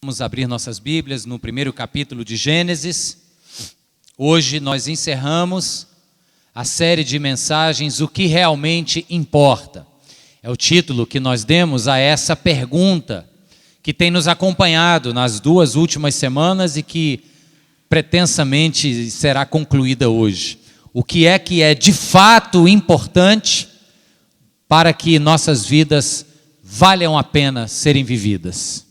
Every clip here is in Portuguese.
Vamos abrir nossas Bíblias no primeiro capítulo de Gênesis. Hoje nós encerramos a série de mensagens O que realmente importa. É o título que nós demos a essa pergunta que tem nos acompanhado nas duas últimas semanas e que pretensamente será concluída hoje. O que é de fato importante para que nossas vidas valham a pena serem vividas?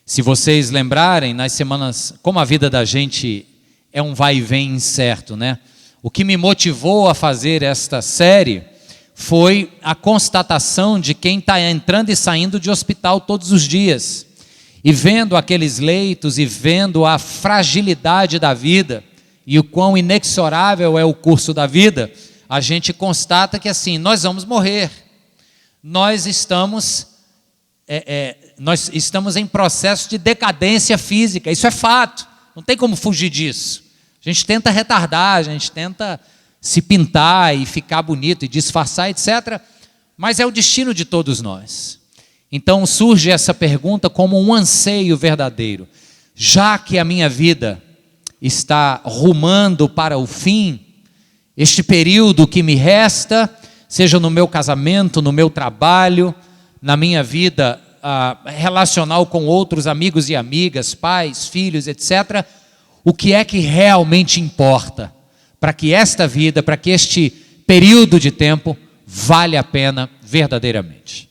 Se vocês lembrarem, nas semanas, como a vida da gente é um vai e vem incerto, né? O que me motivou a fazer esta série foi a constatação de quem está entrando e saindo de hospital todos os dias. E vendo aqueles leitos e vendo a fragilidade da vida e o quão inexorável é o curso da vida, a gente constata que assim, nós vamos morrer. Nós estamos em processo de decadência física, isso é fato, não tem como fugir disso. A gente tenta retardar, a gente tenta se pintar e ficar bonito e disfarçar, etc. Mas é o destino de todos nós. Então surge essa pergunta como um anseio verdadeiro. Já que a minha vida está rumando para o fim, este período que me resta, seja no meu casamento, no meu trabalho, na minha vida relacional com outros amigos e amigas, pais, filhos, etc., o que é que realmente importa para que esta vida, para que este período de tempo valha a pena verdadeiramente.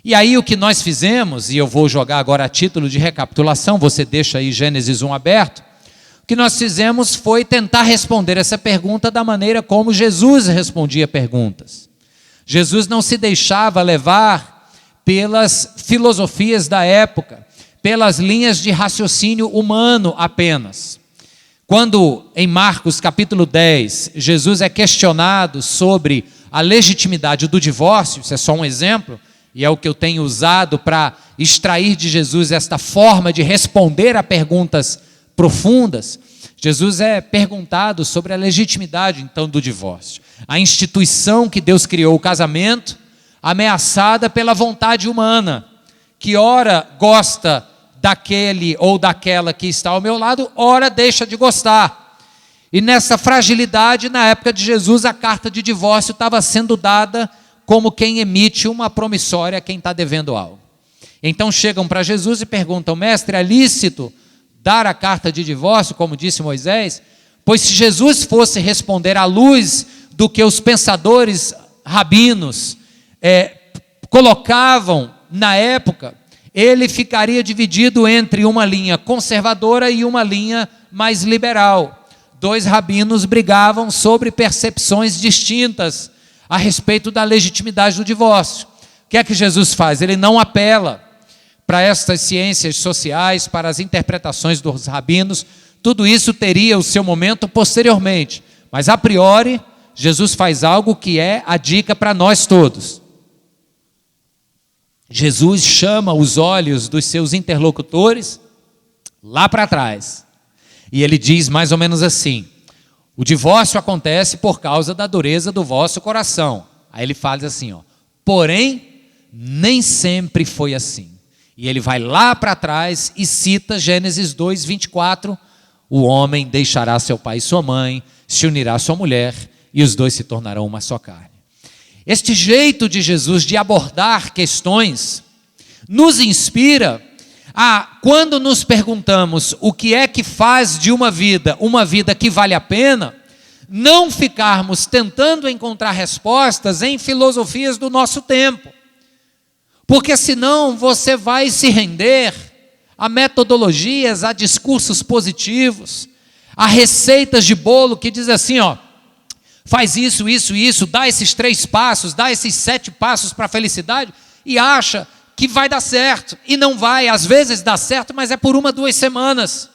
E aí o que nós fizemos, e eu vou jogar agora a título de recapitulação, você deixa aí Gênesis 1 aberto, o que nós fizemos foi tentar responder essa pergunta da maneira como Jesus respondia perguntas. Jesus não se deixava levar pelas filosofias da época, pelas linhas de raciocínio humano apenas. Quando em Marcos capítulo 10, Jesus é questionado sobre a legitimidade do divórcio, isso é só um exemplo, e é o que eu tenho usado para extrair de Jesus esta forma de responder a perguntas profundas. Jesus é perguntado sobre a legitimidade então do divórcio. A instituição que Deus criou, o casamento, ameaçada pela vontade humana, que ora gosta daquele ou daquela que está ao meu lado, ora deixa de gostar. E nessa fragilidade, na época de Jesus, a carta de divórcio estava sendo dada como quem emite uma promissória a quem está devendo algo. Então chegam para Jesus e perguntam: mestre, é lícito dar a carta de divórcio, como disse Moisés? Pois se Jesus fosse responder à luz do que os pensadores rabinos colocavam na época, ele ficaria dividido entre uma linha conservadora e uma linha mais liberal. Dois rabinos brigavam sobre percepções distintas a respeito da legitimidade do divórcio. O que é que Jesus faz? Ele não apela para estas ciências sociais, para as interpretações dos rabinos. Tudo isso teria o seu momento posteriormente, mas a priori Jesus faz algo que é a dica para nós todos. Jesus chama os olhos dos seus interlocutores lá para trás. E ele diz mais ou menos assim: o divórcio acontece por causa da dureza do vosso coração. Aí ele fala assim, porém, nem sempre foi assim. E ele vai lá para trás e cita Gênesis 2, 24. O homem deixará seu pai e sua mãe, se unirá à sua mulher, e os dois se tornarão uma só carne. Este jeito de Jesus de abordar questões nos inspira a, quando nos perguntamos o que é que faz de uma vida que vale a pena, não ficarmos tentando encontrar respostas em filosofias do nosso tempo. Porque senão você vai se render a metodologias, a discursos positivos, a receitas de bolo que diz assim, faz isso, isso, isso, dá esses 3 passos, dá esses 7 passos para a felicidade e acha que vai dar certo. E não vai, às vezes dá certo, mas é por 1, 2 semanas.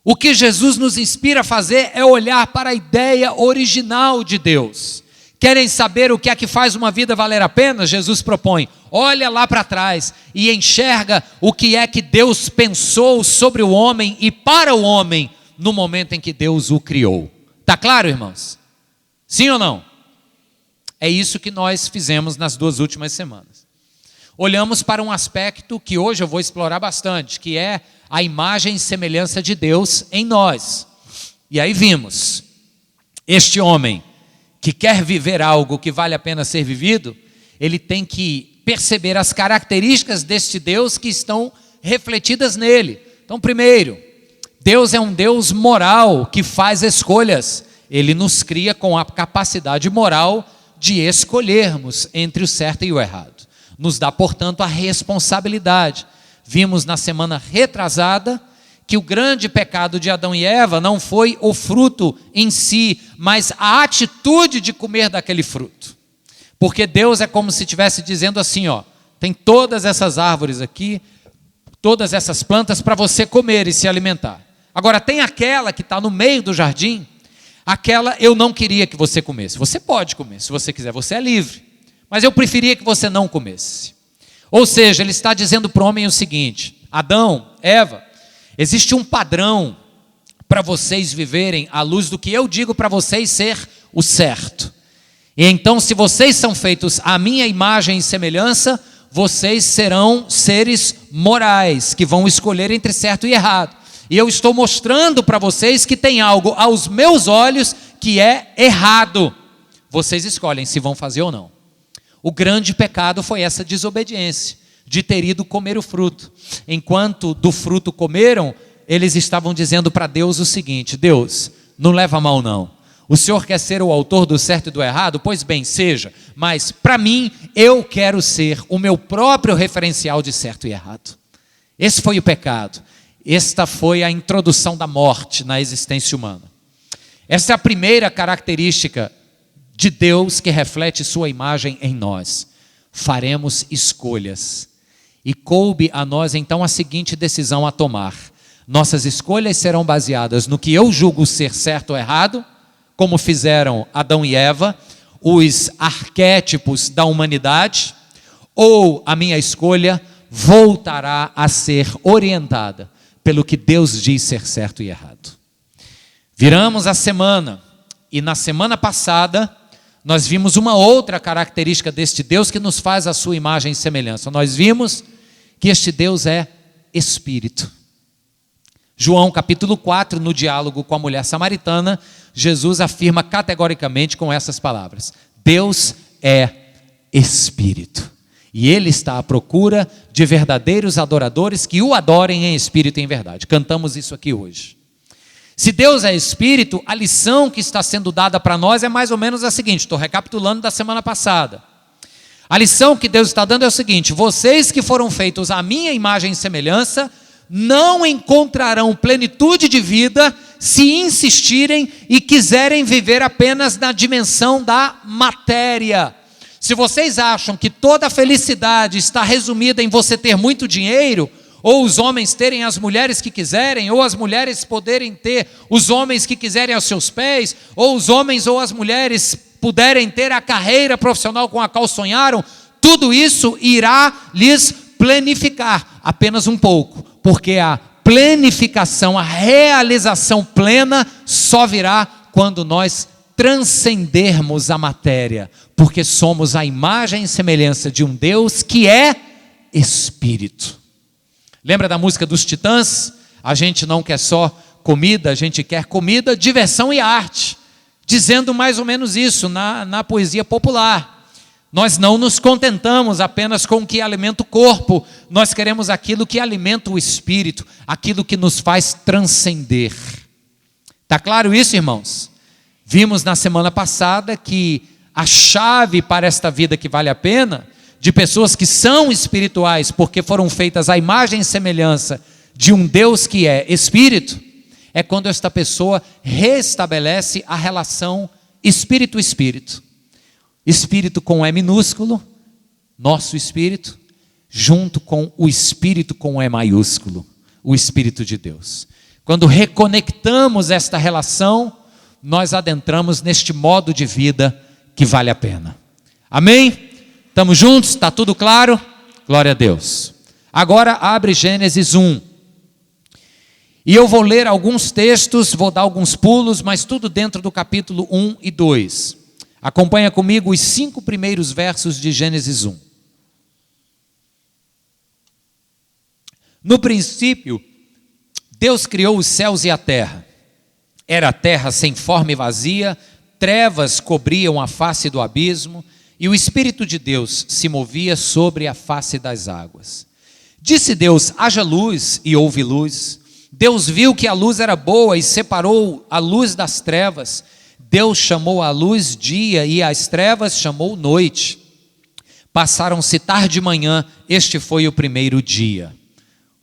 O que Jesus nos inspira a fazer é olhar para a ideia original de Deus. Querem saber o que é que faz uma vida valer a pena? Jesus propõe, olha lá para trás e enxerga o que é que Deus pensou sobre o homem e para o homem no momento em que Deus o criou. Está claro, irmãos? Sim ou não? É isso que nós fizemos nas 2 últimas semanas. olhamos para um aspecto que hoje eu vou explorar bastante, que é a imagem e semelhança de Deus em nós. E aí vimos, este homem que quer viver algo que vale a pena ser vivido, ele tem que perceber as características deste Deus que estão refletidas nele. Então, primeiro, Deus é um Deus moral que faz escolhas. Ele nos cria com a capacidade moral de escolhermos entre o certo e o errado. Nos dá, portanto, a responsabilidade. Vimos na semana retrasada que o grande pecado de Adão e Eva não foi o fruto em si, mas a atitude de comer daquele fruto. Porque Deus é como se estivesse dizendo assim, ó, tem todas essas árvores aqui, todas essas plantas para você comer e se alimentar. Agora tem aquela que está no meio do jardim, aquela eu não queria que você comesse. Você pode comer, se você quiser, você é livre. Mas eu preferia que você não comesse. Ou seja, ele está dizendo para o homem o seguinte: Adão, Eva, existe um padrão para vocês viverem à luz do que eu digo para vocês ser o certo. E então, se vocês são feitos à minha imagem e semelhança, vocês serão seres morais, que vão escolher entre certo e errado. E eu estou mostrando para vocês que tem algo aos meus olhos que é errado. Vocês escolhem se vão fazer ou não. O grande pecado foi essa desobediência, de ter ido comer o fruto. Enquanto do fruto comeram, eles estavam dizendo para Deus o seguinte: Deus, não leva a mal não. O Senhor quer ser o autor do certo e do errado? Pois bem, seja. Mas para mim, eu quero ser o meu próprio referencial de certo e errado. Esse foi o pecado. Esta foi a introdução da morte na existência humana. Essa é a primeira característica de Deus que reflete sua imagem em nós. Faremos escolhas. E coube a nós então a seguinte decisão a tomar. Nossas escolhas serão baseadas no que eu julgo ser certo ou errado, como fizeram Adão e Eva, os arquétipos da humanidade, ou a minha escolha voltará a ser orientada pelo que Deus diz ser certo e errado. Viramos a semana, e na semana passada nós vimos uma outra característica deste Deus que nos faz a sua imagem e semelhança. Nós vimos que este Deus é Espírito. João capítulo 4, no diálogo com a mulher samaritana, Jesus afirma categoricamente com essas palavras: Deus é Espírito. E Ele está à procura de verdadeiros adoradores que o adorem em espírito e em verdade. Cantamos isso aqui hoje. Se Deus é Espírito, a lição que está sendo dada para nós é mais ou menos a seguinte, estou recapitulando da semana passada. A lição que Deus está dando é o seguinte: vocês que foram feitos à minha imagem e semelhança, não encontrarão plenitude de vida se insistirem e quiserem viver apenas na dimensão da matéria. Se vocês acham que toda a felicidade está resumida em você ter muito dinheiro, ou os homens terem as mulheres que quiserem, ou as mulheres poderem ter os homens que quiserem aos seus pés, ou os homens ou as mulheres puderem ter a carreira profissional com a qual sonharam, tudo isso irá lhes planificar apenas um pouco, porque a planificação, a realização plena só virá quando nós transcendermos a matéria, porque somos a imagem e semelhança de um Deus que é Espírito. Lembra da música dos Titãs? A gente não quer só comida, a gente quer comida, diversão e arte, dizendo mais ou menos isso na poesia popular. Nós não nos contentamos apenas com o que alimenta o corpo, nós queremos aquilo que alimenta o espírito, aquilo que nos faz transcender. Está claro isso, irmãos? Vimos na semana passada que a chave para esta vida que vale a pena, de pessoas que são espirituais, porque foram feitas à imagem e semelhança de um Deus que é Espírito, é quando esta pessoa restabelece a relação espírito-espírito. Espírito com E minúsculo, nosso espírito, junto com o Espírito com E maiúsculo, o Espírito de Deus. Quando reconectamos esta relação, nós adentramos neste modo de vida que vale a pena. Amém? Estamos juntos? Está tudo claro? Glória a Deus. Agora abre Gênesis 1. E eu vou ler alguns textos, vou dar alguns pulos, mas tudo dentro do capítulo 1 e 2. Acompanha comigo os 5 primeiros versos de Gênesis 1. No princípio, Deus criou os céus e a terra. Era a terra sem forma e vazia, trevas cobriam a face do abismo, e o Espírito de Deus se movia sobre a face das águas. Disse Deus: haja luz, e houve luz. Deus viu que a luz era boa e separou a luz das trevas. Deus chamou a luz dia e as trevas chamou noite. Passaram-se tarde e manhã, este foi o primeiro dia.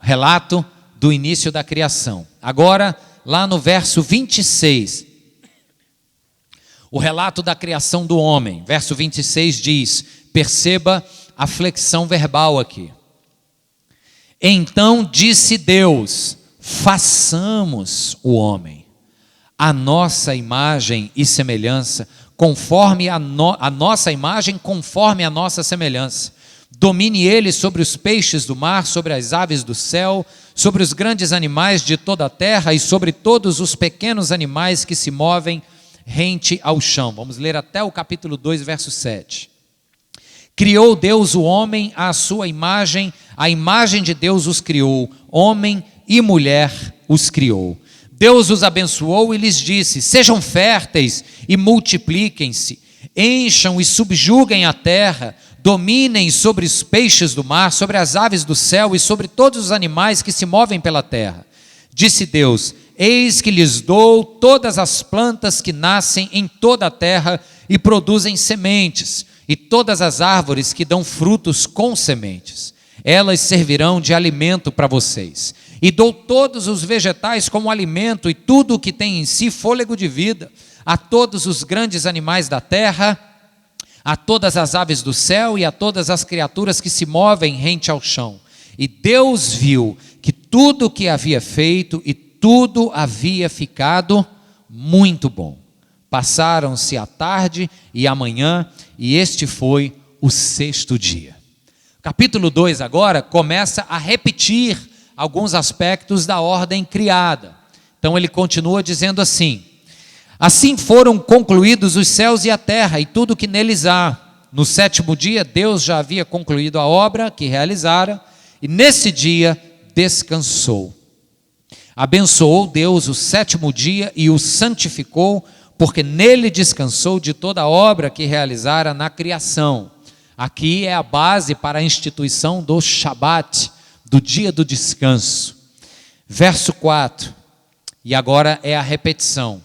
Relato do início da criação. Agora, lá no verso 26, o relato da criação do homem. Verso 26 diz, perceba a flexão verbal aqui. Então disse Deus: façamos o homem, a nossa imagem e semelhança, conforme a nossa imagem, conforme a nossa semelhança. Domine ele sobre os peixes do mar, sobre as aves do céu, sobre os grandes animais de toda a terra e sobre todos os pequenos animais que se movem rente ao chão. Vamos ler até o capítulo 2, verso 7. Criou Deus o homem à sua imagem, a imagem de Deus os criou, homem e mulher os criou. Deus os abençoou e lhes disse: sejam férteis e multipliquem-se, encham e subjuguem a terra, dominem sobre os peixes do mar, sobre as aves do céu e sobre todos os animais que se movem pela terra. Disse Deus: eis que lhes dou todas as plantas que nascem em toda a terra e produzem sementes, e todas as árvores que dão frutos com sementes. Elas servirão de alimento para vocês. E dou todos os vegetais como alimento, e tudo o que tem em si fôlego de vida, a todos os grandes animais da terra, a todas as aves do céu e a todas as criaturas que se movem rente ao chão. E Deus viu que tudo o que havia feito, e tudo havia ficado muito bom. Passaram-se a tarde e a manhã, e este foi o sexto dia. Capítulo 2 agora começa a repetir alguns aspectos da ordem criada. Então ele continua dizendo assim: assim foram concluídos os céus e a terra e tudo que neles há. No sétimo dia Deus já havia concluído a obra que realizara, e nesse dia descansou. Abençoou Deus o sétimo dia e o santificou, porque nele descansou de toda a obra que realizara na criação. Aqui é a base para a instituição do Shabat, do dia do descanso. Verso 4, e agora é a repetição.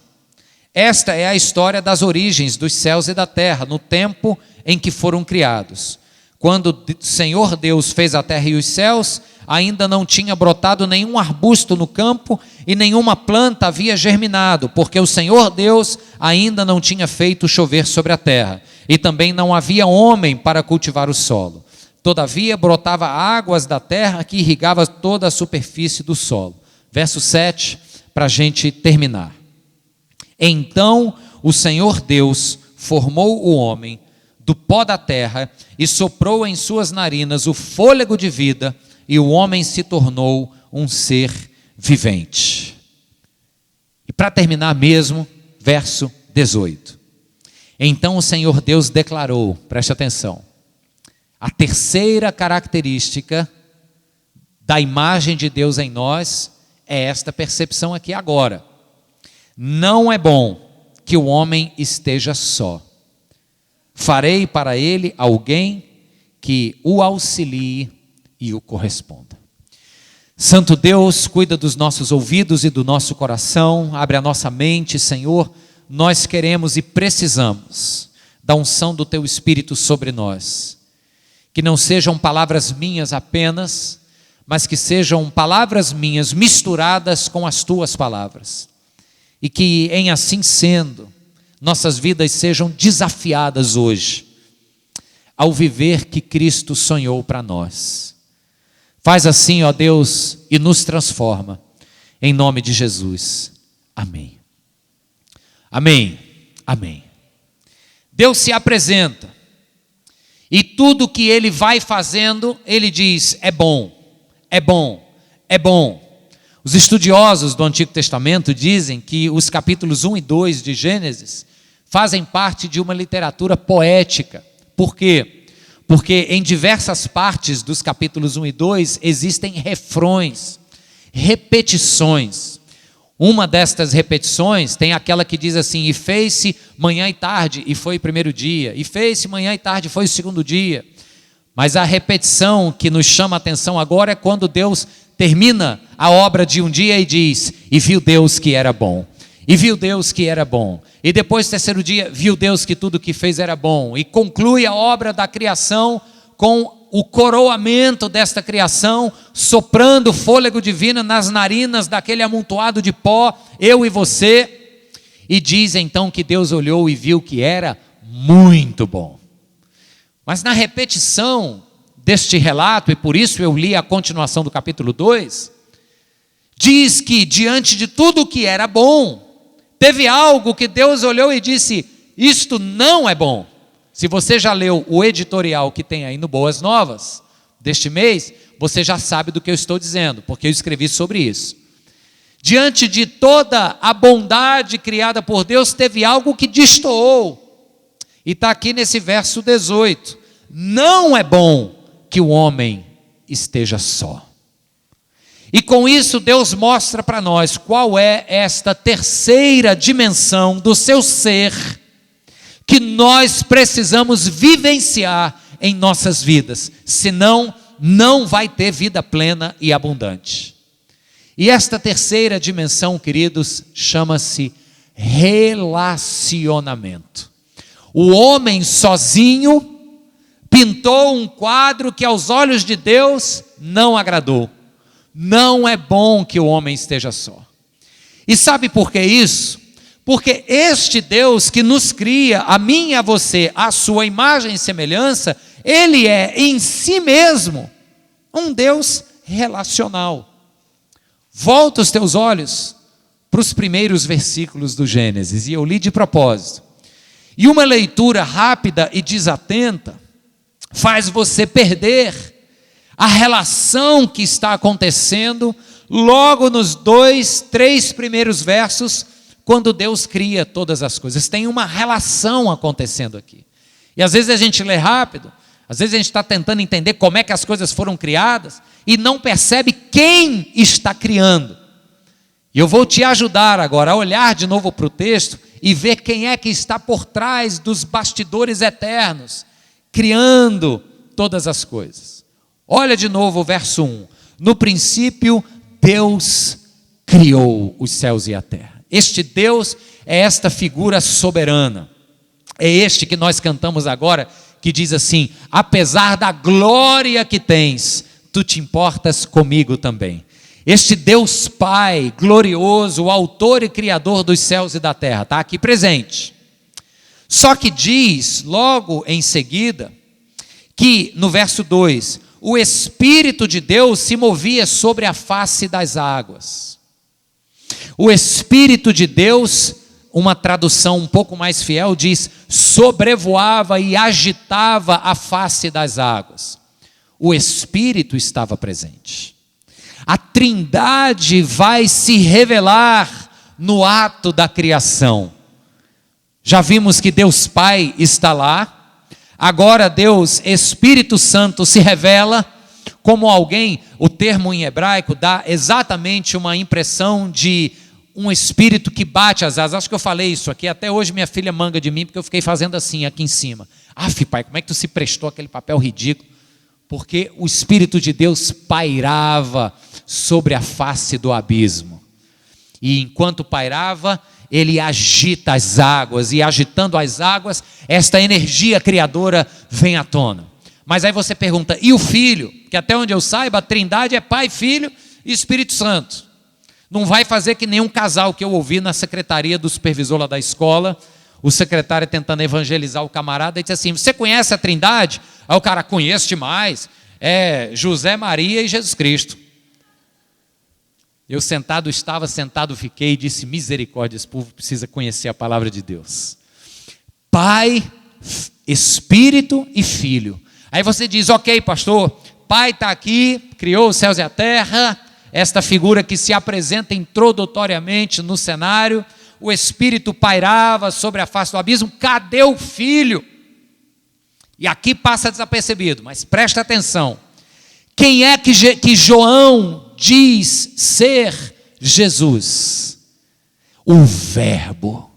Esta é a história das origens dos céus e da terra, no tempo em que foram criados. Quando o Senhor Deus fez a terra e os céus, ainda não tinha brotado nenhum arbusto no campo e nenhuma planta havia germinado, porque o Senhor Deus ainda não tinha feito chover sobre a terra, e também não havia homem para cultivar o solo. Todavia brotava águas da terra que irrigava toda a superfície do solo. Verso 7, para a gente terminar. Então o Senhor Deus formou o homem do pó da terra e soprou em suas narinas o fôlego de vida, e o homem se tornou um ser vivente. E para terminar mesmo, verso 18. Então o Senhor Deus declarou, preste atenção, a terceira característica da imagem de Deus em nós é esta percepção aqui agora. Não é bom que o homem esteja só. Farei para ele alguém que o auxilie e o corresponda. Santo Deus, cuida dos nossos ouvidos e do nosso coração, abre a nossa mente, Senhor. Nós queremos e precisamos da unção do Teu Espírito sobre nós. Que não sejam palavras minhas apenas, mas que sejam palavras minhas misturadas com as Tuas palavras. E que, em assim sendo, nossas vidas sejam desafiadas hoje ao viver que Cristo sonhou para nós. Faz assim, ó Deus, e nos transforma, em nome de Jesus. Amém. Amém. Amém. Deus se apresenta, e tudo que Ele vai fazendo, Ele diz: é bom, é bom, é bom. Os estudiosos do Antigo Testamento dizem que os capítulos 1 e 2 de Gênesis fazem parte de uma literatura poética. Por quê? Porque em diversas partes dos capítulos 1 e 2 existem refrões, repetições. Uma destas repetições tem aquela que diz assim: e fez-se manhã e tarde, e foi o primeiro dia, e fez-se manhã e tarde, foi o segundo dia. Mas a repetição que nos chama a atenção agora é quando Deus termina a obra de um dia e diz: e viu Deus que era bom, e viu Deus que era bom. E depois, terceiro dia, viu Deus que tudo que fez era bom. E conclui a obra da criação com o coroamento desta criação, soprando fôlego divino nas narinas daquele amontoado de pó, eu e você. E diz então que Deus olhou e viu que era muito bom. Mas na repetição deste relato, e por isso eu li a continuação do capítulo 2, diz que diante de tudo que era bom, teve algo que Deus olhou e disse: isto não é bom. Se você já leu o editorial que tem aí no Boas Novas deste mês, você já sabe do que eu estou dizendo, porque eu escrevi sobre isso. Diante de toda a bondade criada por Deus, teve algo que destoou. E está aqui nesse verso 18. Não é bom que o homem esteja só. E com isso Deus mostra para nós qual é esta terceira dimensão do seu ser, que nós precisamos vivenciar em nossas vidas, senão não vai ter vida plena e abundante. E esta terceira dimensão, queridos, chama-se relacionamento. O homem sozinho pintou um quadro que aos olhos de Deus não agradou. Não é bom que o homem esteja só. E sabe por que isso? Porque este Deus que nos cria, a mim e a você, a sua imagem e semelhança, Ele é em si mesmo um Deus relacional. Volta os teus olhos para os primeiros versículos do Gênesis, e eu li de propósito. E uma leitura rápida e desatenta faz você perder a relação que está acontecendo logo nos 2, 3 primeiros versos, quando Deus cria todas as coisas. Tem uma relação acontecendo aqui. E às vezes a gente lê rápido, às vezes a gente está tentando entender como é que as coisas foram criadas e não percebe quem está criando. E eu vou te ajudar agora a olhar de novo para o texto e ver quem é que está por trás dos bastidores eternos, criando todas as coisas. Olha de novo o verso 1. No princípio, Deus criou os céus e a terra. Este Deus é esta figura soberana. É este que nós cantamos agora, que diz assim: apesar da glória que tens, tu te importas comigo também. Este Deus Pai glorioso, o autor e criador dos céus e da terra, está aqui presente. Só que diz logo em seguida que no verso 2, o Espírito de Deus se movia sobre a face das águas. O Espírito de Deus, uma tradução um pouco mais fiel, diz: sobrevoava e agitava a face das águas. O Espírito estava presente. A Trindade vai se revelar no ato da criação. Já vimos que Deus Pai está lá. Agora Deus Espírito Santo se revela como alguém. O termo em hebraico dá exatamente uma impressão de um espírito que bate as asas. Acho que eu falei isso aqui, até hoje minha filha manga de mim, porque eu fiquei fazendo assim aqui em cima. Pai, como é que tu se prestou aquele papel ridículo? Porque o Espírito de Deus pairava sobre a face do abismo. E enquanto pairava, ele agita as águas, e agitando as águas, esta energia criadora vem à tona. Mas aí você pergunta: e o Filho? Que até onde eu saiba, a Trindade é Pai, Filho e Espírito Santo. Não vai fazer que nenhum casal que eu ouvi na secretaria do supervisor lá da escola, o secretário tentando evangelizar o camarada, e disse assim: você conhece a Trindade? Aí o cara: conheço demais, é José, Maria e Jesus Cristo. Eu estava sentado fiquei e disse: misericórdia, esse povo precisa conhecer a palavra de Deus. Pai, Espírito e Filho. Aí você diz: ok, pastor, Pai está aqui, criou os céus e a terra, esta figura que se apresenta introdutoriamente no cenário, o Espírito pairava sobre a face do abismo. Cadê o Filho? E aqui passa desapercebido, mas presta atenção. Quem é que João diz ser Jesus? O Verbo,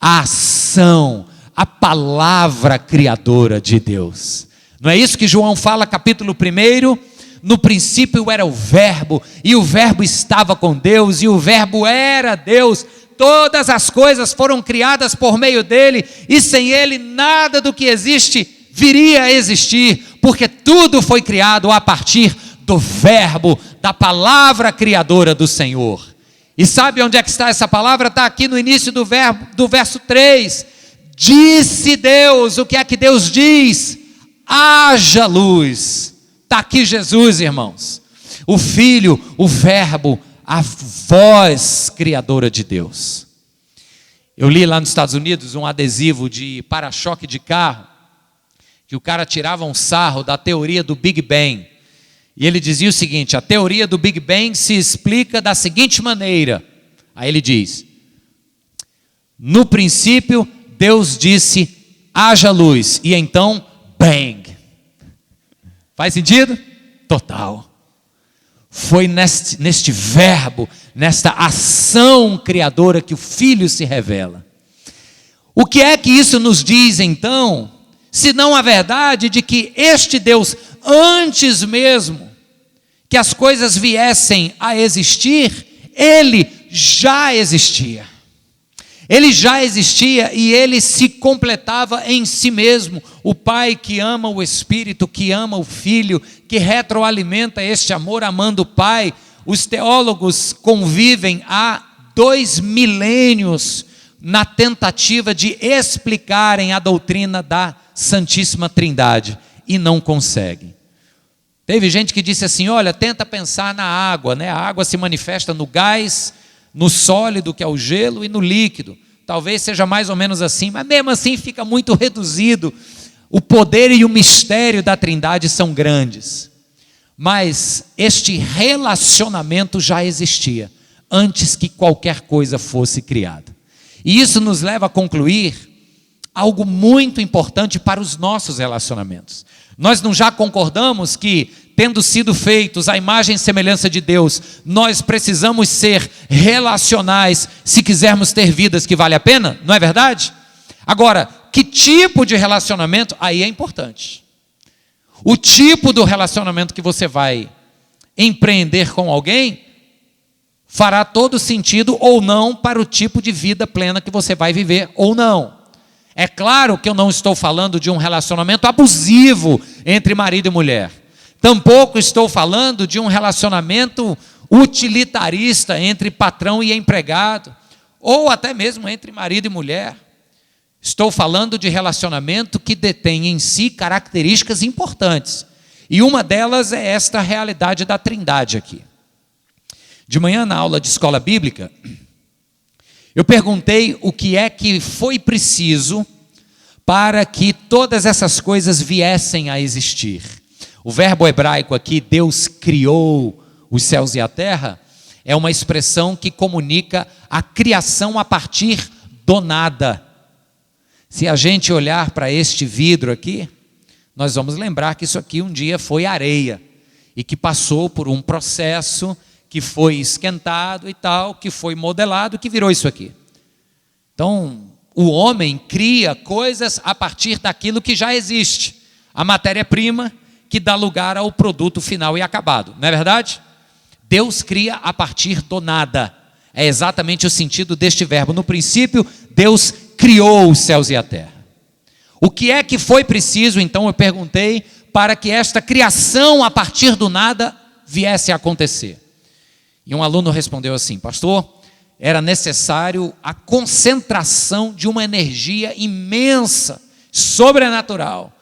a ação, a palavra criadora de Deus. Não é isso que João fala, capítulo 1? No princípio era o Verbo, e o Verbo estava com Deus, e o Verbo era Deus. Todas as coisas foram criadas por meio dele, e sem ele nada do que existe viria a existir, porque tudo foi criado a partir do Verbo, da palavra criadora do Senhor. E sabe onde é que está essa palavra? Está aqui no início do verso 3. Disse Deus. O que é que Deus diz? Haja luz. Está aqui Jesus, irmãos. O Filho, o Verbo, a voz criadora de Deus. Eu li lá nos Estados Unidos um adesivo de para-choque de carro, que o cara tirava um sarro da teoria do Big Bang. E ele dizia o seguinte: a teoria do Big Bang se explica da seguinte maneira. Aí ele diz: no princípio Deus disse, haja luz, e então, bang. Faz sentido? Total. Foi neste verbo, nesta ação criadora que o Filho se revela. O que é que isso nos diz então? Senão a verdade de que este Deus, antes mesmo que as coisas viessem a existir, Ele já existia. Ele já existia e Ele se completava em si mesmo. O Pai que ama o Espírito, que ama o Filho, que retroalimenta este amor amando o Pai. Os teólogos convivem há 2 milênios na tentativa de explicarem a doutrina da Santíssima Trindade e não conseguem. Teve gente que disse assim: olha, tenta pensar na água, né? A água se manifesta no gás, no sólido, que é o gelo, e no líquido. Talvez seja mais ou menos assim, mas mesmo assim fica muito reduzido. O poder e o mistério da Trindade são grandes. Mas este relacionamento já existia antes que qualquer coisa fosse criada. E isso nos leva a concluir algo muito importante para os nossos relacionamentos. Nós não já concordamos que, tendo sido feitos à imagem e semelhança de Deus, nós precisamos ser relacionais se quisermos ter vidas que valem a pena? Não é verdade? Agora, que tipo de relacionamento? Aí é importante. O tipo do relacionamento que você vai empreender com alguém fará todo sentido ou não para o tipo de vida plena que você vai viver ou não. É claro que eu não estou falando de um relacionamento abusivo entre marido e mulher. Tampouco estou falando de um relacionamento utilitarista entre patrão e empregado, ou até mesmo entre marido e mulher. Estou falando de relacionamento que detém em si características importantes. E uma delas é esta realidade da Trindade aqui. De manhã, na aula de escola bíblica, eu perguntei o que é que foi preciso para que todas essas coisas viessem a existir. O verbo hebraico aqui, Deus criou os céus e a terra, é uma expressão que comunica a criação a partir do nada. Se a gente olhar para este vidro aqui, nós vamos lembrar que isso aqui um dia foi areia e que passou por um processo que foi esquentado e tal, que foi modelado, que virou isso aqui. Então, o homem cria coisas a partir daquilo que já existe, a matéria-prima que dá lugar ao produto final e acabado, não é verdade? Deus cria a partir do nada. É exatamente o sentido deste verbo. No princípio, Deus criou os céus e a terra. O que é que foi preciso, então, eu perguntei, para que esta criação a partir do nada viesse a acontecer? E um aluno respondeu assim: pastor, era necessário a concentração de uma energia imensa, sobrenatural,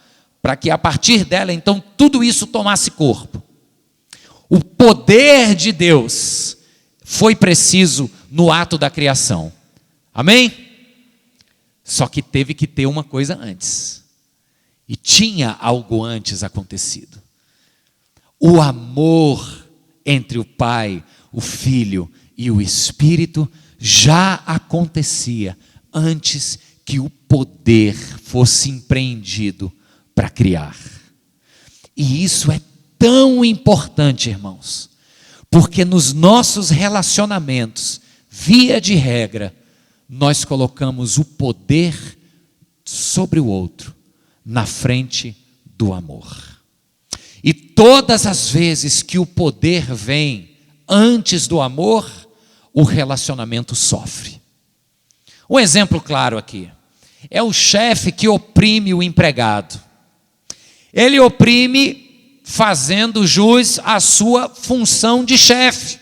para que a partir dela, então, tudo isso tomasse corpo. O poder de Deus foi preciso no ato da criação. Amém? Só que teve que ter uma coisa antes. E tinha algo antes acontecido. O amor entre o Pai, o Filho e o Espírito já acontecia antes que o poder fosse empreendido para criar. E isso é tão importante, irmãos, porque nos nossos relacionamentos, via de regra, nós colocamos o poder sobre o outro, na frente do amor. E todas as vezes que o poder vem antes do amor, o relacionamento sofre. Um exemplo claro aqui, é o chefe que oprime o empregado. Ele oprime fazendo jus à sua função de chefe.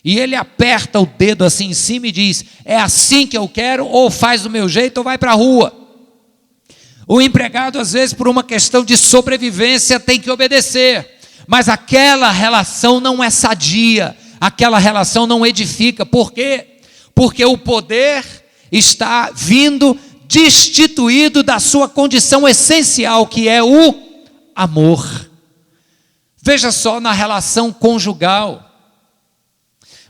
E ele aperta o dedo assim em cima e diz: é assim que eu quero, ou faz do meu jeito ou vai para a rua. O empregado, às vezes, por uma questão de sobrevivência, tem que obedecer. Mas aquela relação não é sadia, aquela relação não edifica. Por quê? Porque o poder está vindo destituído da sua condição essencial, que é o amor. Veja só na relação conjugal.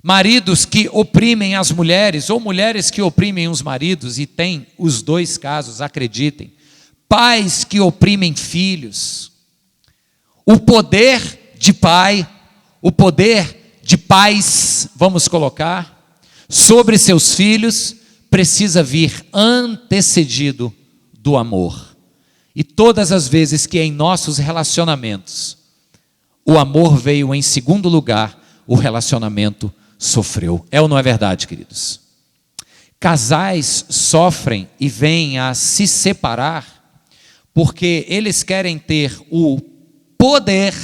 Maridos que oprimem as mulheres, ou mulheres que oprimem os maridos, e tem os dois casos, acreditem. Pais que oprimem filhos. O poder de pai, o poder de pais, vamos colocar, sobre seus filhos, precisa vir antecedido do amor. E todas as vezes que em nossos relacionamentos o amor veio em segundo lugar, o relacionamento sofreu. É ou não é verdade, queridos? Casais sofrem e vêm a se separar porque eles querem ter o poder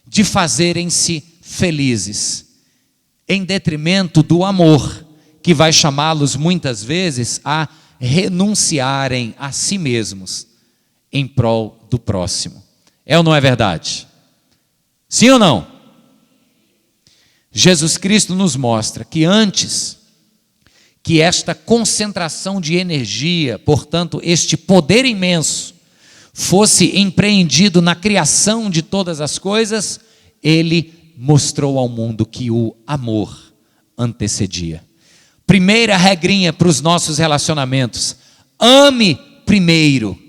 de fazerem-se felizes, em detrimento do amor, que vai chamá-los muitas vezes a renunciarem a si mesmos em prol do próximo. É ou não é verdade? Sim ou não? Jesus Cristo nos mostra que antes que esta concentração de energia, portanto, este poder imenso, fosse empreendido na criação de todas as coisas, ele mostrou ao mundo que o amor antecedia. Primeira regrinha para os nossos relacionamentos: ame primeiro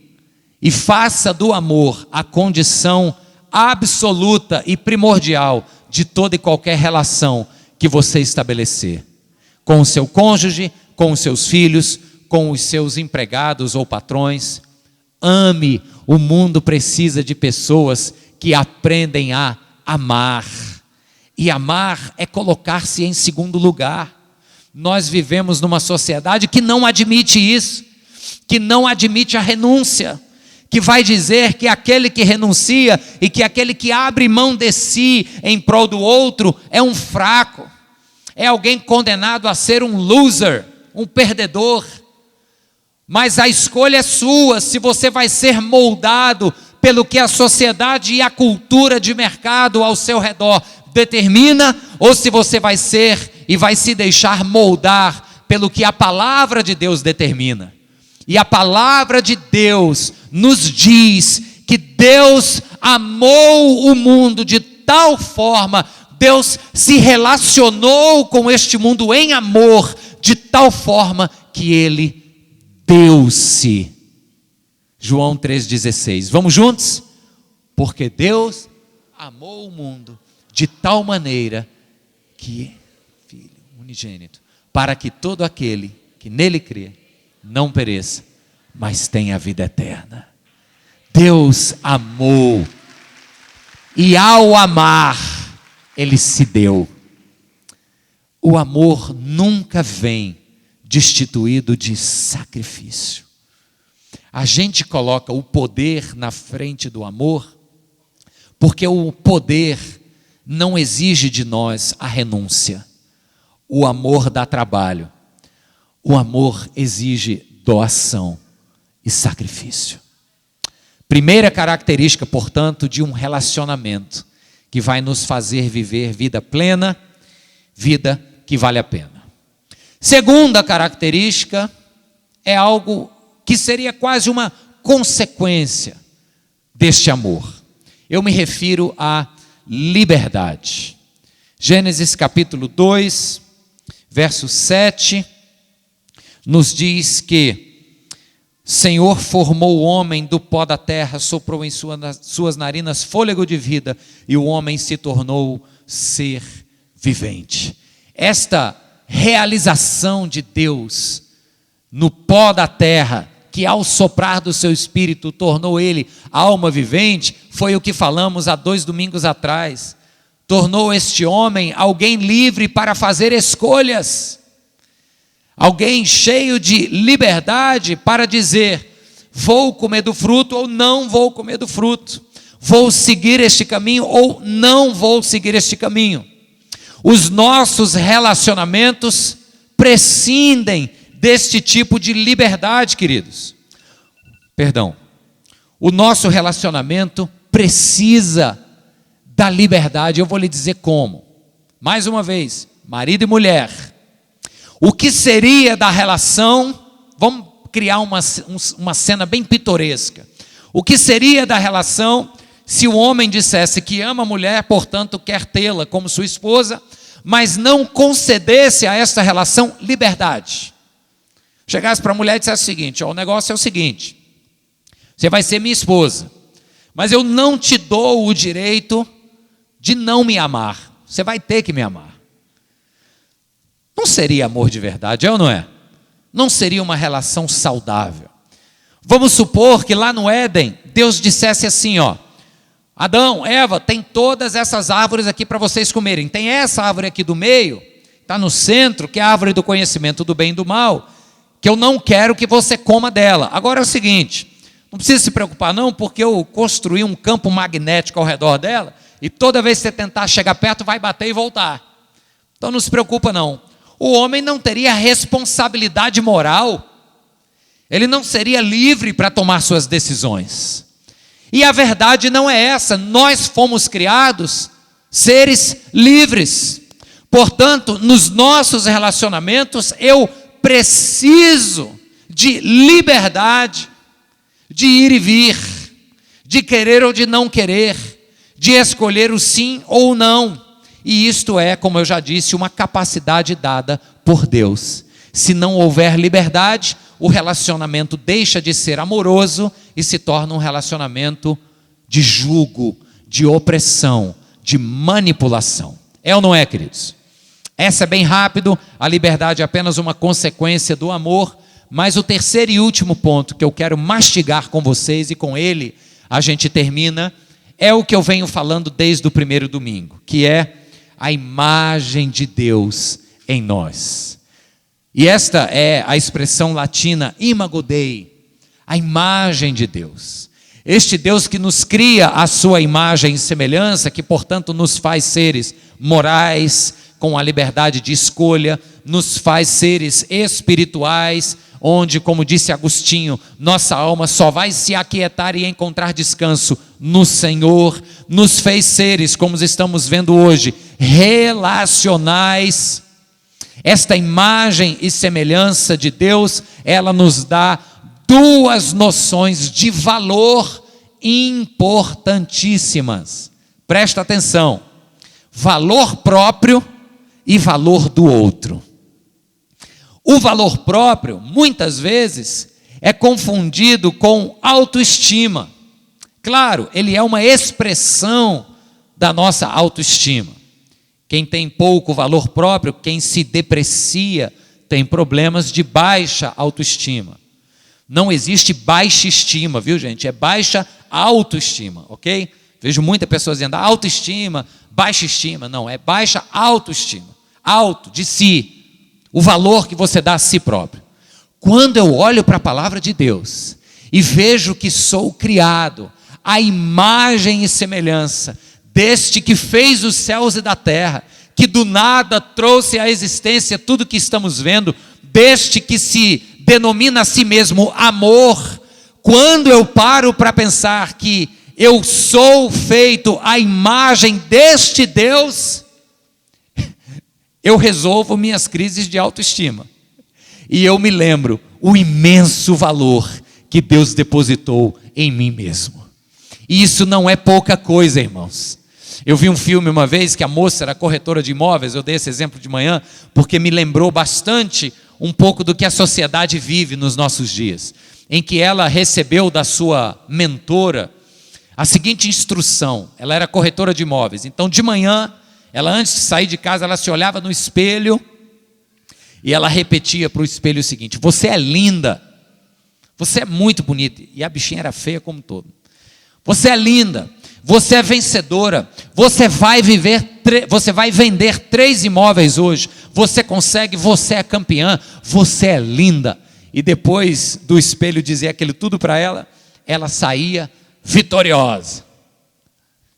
e faça do amor a condição absoluta e primordial de toda e qualquer relação que você estabelecer, com o seu cônjuge, com os seus filhos, com os seus empregados ou patrões. Ame. O mundo precisa de pessoas que aprendem a amar, e amar é colocar-se em segundo lugar. Nós vivemos numa sociedade que não admite isso, que não admite a renúncia, que vai dizer que aquele que renuncia e que aquele que abre mão de si em prol do outro é um fraco, é alguém condenado a ser um loser, um perdedor. Mas a escolha é sua, se você vai ser moldado pelo que a sociedade e a cultura de mercado ao seu redor determina, ou se você vai ser e vai se deixar moldar pelo que a palavra de Deus determina. E a palavra de Deus nos diz que Deus amou o mundo de tal forma, Deus se relacionou com este mundo em amor, de tal forma que Ele deu-se. João 3,16. Vamos juntos? Porque Deus amou o mundo de tal maneira que, Filho unigênito, para que todo aquele que nele crê não pereça, mas tenha a vida eterna. Deus amou, e ao amar, Ele se deu. O amor nunca vem destituído de sacrifício. A gente coloca o poder na frente do amor, porque o poder não exige de nós a renúncia. O amor dá trabalho. O amor exige doação e sacrifício. Primeira característica, portanto, de um relacionamento que vai nos fazer viver vida plena, vida que vale a pena. Segunda característica é algo que seria quase uma consequência deste amor. Eu me refiro à liberdade. Gênesis capítulo 2, verso 7, nos diz que Senhor formou o homem do pó da terra, soprou em suas narinas fôlego de vida, e o homem se tornou ser vivente. Esta realização de Deus no pó da terra, que ao soprar do seu espírito tornou ele alma vivente, foi o que falamos há 2 domingos atrás. Tornou este homem alguém livre para fazer escolhas, alguém cheio de liberdade para dizer: vou comer do fruto ou não vou comer do fruto, vou seguir este caminho ou não vou seguir este caminho. Os nossos relacionamentos prescindem deste tipo de liberdade, queridos. O nosso relacionamento precisa da liberdade. Eu vou lhe dizer como. Mais uma vez, marido e mulher. O que seria da relação? Vamos criar uma cena bem pitoresca. O que seria da relação se o homem dissesse que ama a mulher, portanto quer tê-la como sua esposa, mas não concedesse a esta relação liberdade? Chegasse para a mulher e dissesse o seguinte: o negócio é o seguinte, você vai ser minha esposa, mas eu não te dou o direito de não me amar, você vai ter que me amar. Não seria amor de verdade, é ou não é? Não seria uma relação saudável. Vamos supor que lá no Éden, Deus dissesse assim, Adão, Eva, tem todas essas árvores aqui para vocês comerem. Tem essa árvore aqui do meio, está no centro, que é a árvore do conhecimento do bem e do mal, que eu não quero que você coma dela. Agora é o seguinte, não precisa se preocupar não, porque eu construí um campo magnético ao redor dela, e toda vez que você tentar chegar perto, vai bater e voltar. Então não se preocupa não. O homem não teria responsabilidade moral, ele não seria livre para tomar suas decisões. E a verdade não é essa, nós fomos criados seres livres. Portanto, nos nossos relacionamentos, eu preciso de liberdade, de ir e vir, de querer ou de não querer, de escolher o sim ou o não. E isto é, como eu já disse, uma capacidade dada por Deus. Se não houver liberdade, o relacionamento deixa de ser amoroso e se torna um relacionamento de jugo, de opressão, de manipulação. É ou não é, queridos? Essa é bem rápido, a liberdade é apenas uma consequência do amor, mas o terceiro e último ponto que eu quero mastigar com vocês, e com ele a gente termina, é o que eu venho falando desde o primeiro domingo, que é a imagem de Deus em nós. E esta é a expressão latina imago Dei, a imagem de Deus. Este Deus que nos cria a sua imagem e semelhança, que portanto nos faz seres morais, com a liberdade de escolha, nos faz seres espirituais, onde, como disse Agostinho, nossa alma só vai se aquietar e encontrar descanso no Senhor. Nos fez seres, como estamos vendo hoje, relacionais. Esta imagem e semelhança de Deus, ela nos dá duas noções de valor importantíssimas. Presta atenção: valor próprio e valor do outro. O valor próprio, muitas vezes, é confundido com autoestima. Claro, ele é uma expressão da nossa autoestima. Quem tem pouco valor próprio, quem se deprecia, tem problemas de baixa autoestima. Não existe baixa estima, viu, gente? É baixa autoestima, ok? Vejo muitas pessoas dizendo autoestima, baixa estima. Não, é baixa autoestima. Auto, de si. O valor que você dá a si próprio. Quando eu olho para a palavra de Deus e vejo que sou criado à imagem e semelhança deste que fez os céus e da terra, que do nada trouxe à existência tudo que estamos vendo, deste que se denomina a si mesmo amor, quando eu paro para pensar que eu sou feito à imagem deste Deus, eu resolvo minhas crises de autoestima. E eu me lembro o imenso valor que Deus depositou em mim mesmo. E isso não é pouca coisa, irmãos. Eu vi um filme uma vez que a moça era corretora de imóveis, eu dei esse exemplo de manhã, porque me lembrou bastante um pouco do que a sociedade vive nos nossos dias. em que ela recebeu da sua mentora a seguinte instrução. Ela era corretora de imóveis. Então, de manhã, ela, antes de sair de casa, ela se olhava no espelho e ela repetia para o espelho o seguinte: você é linda, você é muito bonita. E a bichinha era feia como todo. Você é linda, você é vencedora, você vai vender 3 imóveis hoje, você consegue, você é campeã, você é linda. E depois do espelho dizer aquilo tudo para ela, ela saía vitoriosa.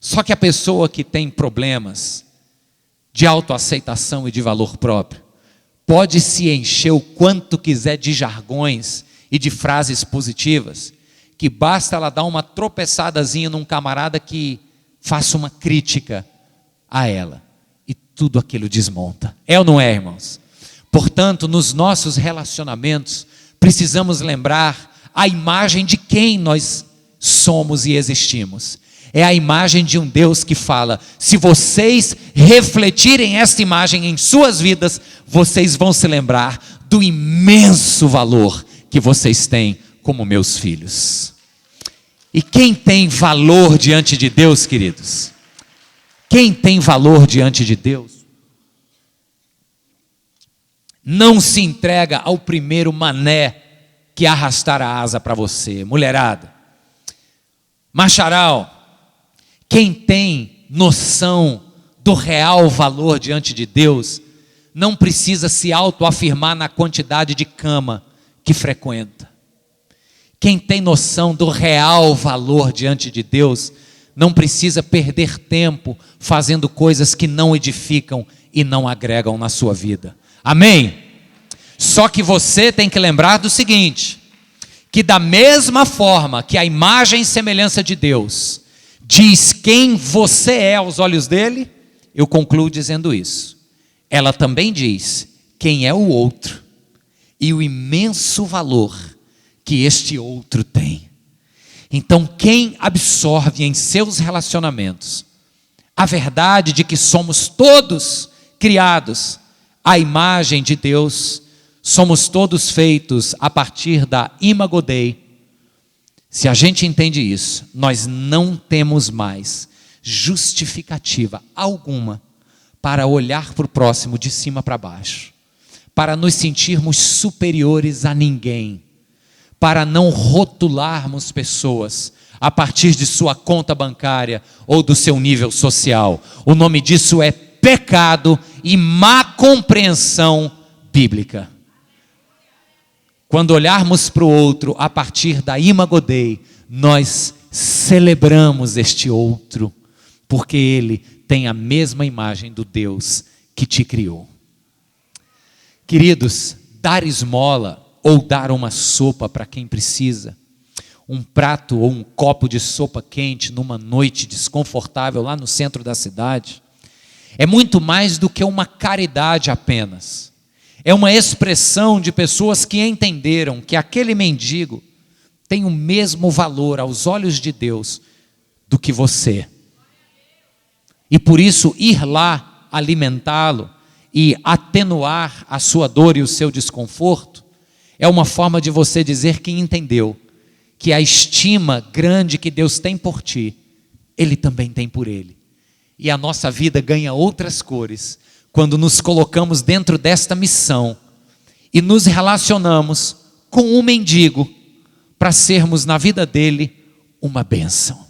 Só que a pessoa que tem problemas de autoaceitação e de valor próprio, pode se encher o quanto quiser de jargões e de frases positivas, que basta ela dar uma tropeçadazinha num camarada que faça uma crítica a ela, e tudo aquilo desmonta. É ou não é, irmãos? Portanto, nos nossos relacionamentos, precisamos lembrar a imagem de quem nós somos e existimos. É a imagem de um Deus que fala: se vocês refletirem esta imagem em suas vidas, vocês vão se lembrar do imenso valor que vocês têm como meus filhos. E quem tem valor diante de Deus, queridos? Quem tem valor diante de Deus não se entrega ao primeiro mané que arrastar a asa para você. Mulherada, macharal, quem tem noção do real valor diante de Deus não precisa se autoafirmar na quantidade de cama que frequenta. Quem tem noção do real valor diante de Deus não precisa perder tempo fazendo coisas que não edificam e não agregam na sua vida. Amém? Só que você tem que lembrar do seguinte: que da mesma forma que a imagem e semelhança de Deus diz quem você é aos olhos dele, eu concluo dizendo isso. Ela também diz quem é o outro e o imenso valor que este outro tem. Então, quem absorve em seus relacionamentos a verdade de que somos todos criados à imagem de Deus, somos todos feitos a partir da imago Dei. Se a gente entende isso, nós não temos mais justificativa alguma para olhar para o próximo de cima para baixo, para nos sentirmos superiores a ninguém, para não rotularmos pessoas a partir de sua conta bancária ou do seu nível social. O nome disso é pecado e má compreensão bíblica. Quando olharmos para o outro a partir da imago Dei, nós celebramos este outro, porque ele tem a mesma imagem do Deus que te criou. Queridos, dar esmola ou dar uma sopa para quem precisa, um prato ou um copo de sopa quente numa noite desconfortável lá no centro da cidade, é muito mais do que uma caridade apenas. É uma expressão de pessoas que entenderam que aquele mendigo tem o mesmo valor aos olhos de Deus do que você. E por isso ir lá alimentá-lo e atenuar a sua dor e o seu desconforto é uma forma de você dizer que entendeu que a estima grande que Deus tem por ti, Ele também tem por ele. E a nossa vida ganha outras cores quando nos colocamos dentro desta missão e nos relacionamos com um mendigo para sermos na vida dele uma bênção.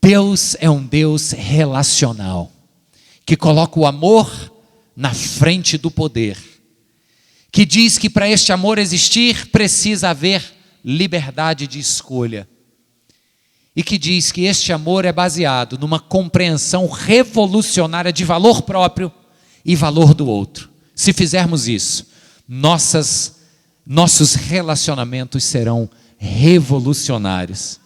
Deus é um Deus relacional, que coloca o amor na frente do poder, que diz que para este amor existir precisa haver liberdade de escolha, e que diz que este amor é baseado numa compreensão revolucionária de valor próprio e valor do outro. Se fizermos isso, nossos relacionamentos serão revolucionários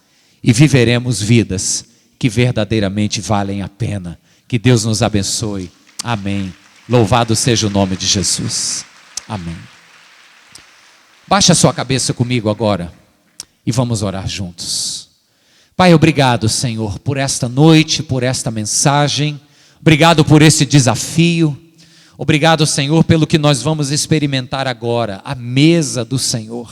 e viveremos vidas que verdadeiramente valem a pena. Que Deus nos abençoe. Amém. Louvado seja o nome de Jesus. Amém. Baixe a sua cabeça comigo agora e vamos orar juntos. Pai, obrigado, Senhor, por esta noite, por esta mensagem. Obrigado por esse desafio. Obrigado, Senhor, pelo que nós vamos experimentar agora, a mesa do Senhor.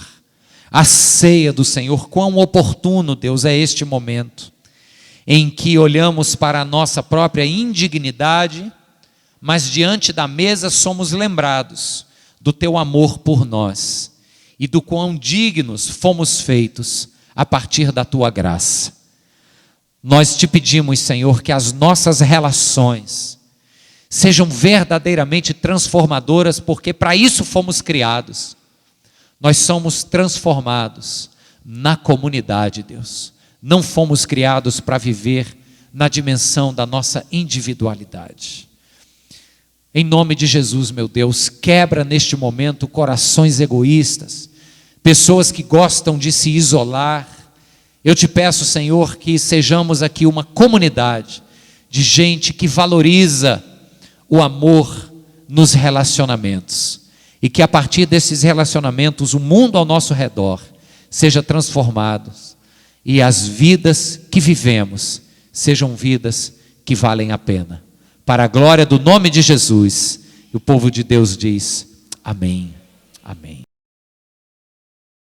a ceia do Senhor. Quão oportuno, Deus, é este momento em que olhamos para a nossa própria indignidade, mas diante da mesa somos lembrados do teu amor por nós e do quão dignos fomos feitos a partir da tua graça. Nós te pedimos, Senhor, que as nossas relações sejam verdadeiramente transformadoras, porque para isso fomos criados. Nós somos transformados na comunidade, Deus. Não fomos criados para viver na dimensão da nossa individualidade. Em nome de Jesus, meu Deus, quebra neste momento corações egoístas, pessoas que gostam de se isolar. Eu te peço, Senhor, que sejamos aqui uma comunidade de gente que valoriza o amor nos relacionamentos, e que a partir desses relacionamentos o mundo ao nosso redor seja transformado e as vidas que vivemos sejam vidas que valem a pena. Para a glória do nome de Jesus, e o povo de Deus diz: amém, amém.